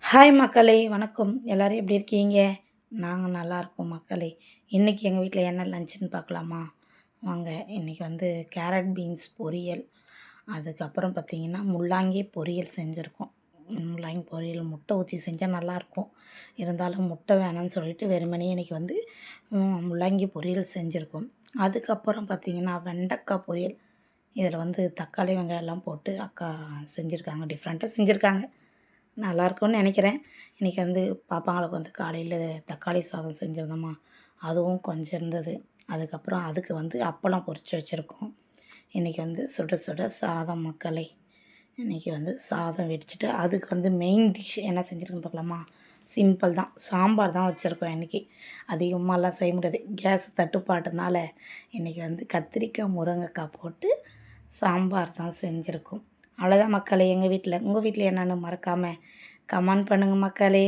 Hi மக்களே! வணக்கம். எல்லாரும் எப்படி இருக்கீங்க? நாங்க நல்லாயிருக்கோம் மக்களே! இன்றைக்கி எங்கள் வீட்ல என்ன லஞ்சுன்னு பார்க்கலாமா? வாங்க. இன்றைக்கி கேரட் பீன்ஸ் பொரியல், அதுக்கப்புறம் பார்த்திங்கன்னா முள்ளங்கி பொரியல் செஞ்சுருக்கோம். முள்ளங்கி பொரியல் முட்டை ஊற்றி செஞ்சால் நல்லாயிருக்கும். இருந்தாலும் முட்டை வேணான்னு சொல்லிட்டு வெறுமனே இன்றைக்கி முள்ளங்கி பொரியல் செஞ்சுருக்கோம். அதுக்கப்புறம் பார்த்திங்கன்னா வெண்டைக்காய் பொரியல். இதில் தக்காளி, வெங்காயம் எல்லாம் போட்டு அக்கா செஞ்சுருக்காங்க. டிஃப்ரெண்ட்டாக செஞ்சுருக்காங்க. நல்லாயிருக்கும்னு நினைக்கிறேன். இன்றைக்கி பாப்பாங்களுக்கு காலையில் தக்காளி சாதம் செஞ்சுருந்தோமா, அதுவும் கொஞ்சம் இருந்தது. அதுக்கப்புறம் அதுக்கு அப்பளம் பொரித்து வச்சுருக்கோம். இன்றைக்கி சுட சுட சாதம் மக்களே! இன்றைக்கி சாதம் வடிச்சுட்டு அதுக்கு மெயின் டிஷ் என்ன செஞ்சுருக்குன்னு பார்க்கலாமா? சிம்பிள் தான். சாம்பார் தான் வச்சுருக்கோம் இன்றைக்கி. அதிகமாகலாம் செய்ய முடியாது. கேஸ் தட்டுப்பாட்டுனால இன்றைக்கி கத்திரிக்காய், முருங்கைக்காய் போட்டு சாம்பார் தான் செஞ்சுருக்கோம். அவ்வளோதான் மக்களே எங்கள் வீட்டில். உங்கள் வீட்டில் என்னென்னு மறக்காமல் கமெண்ட் பண்ணுங்கள் மக்களே.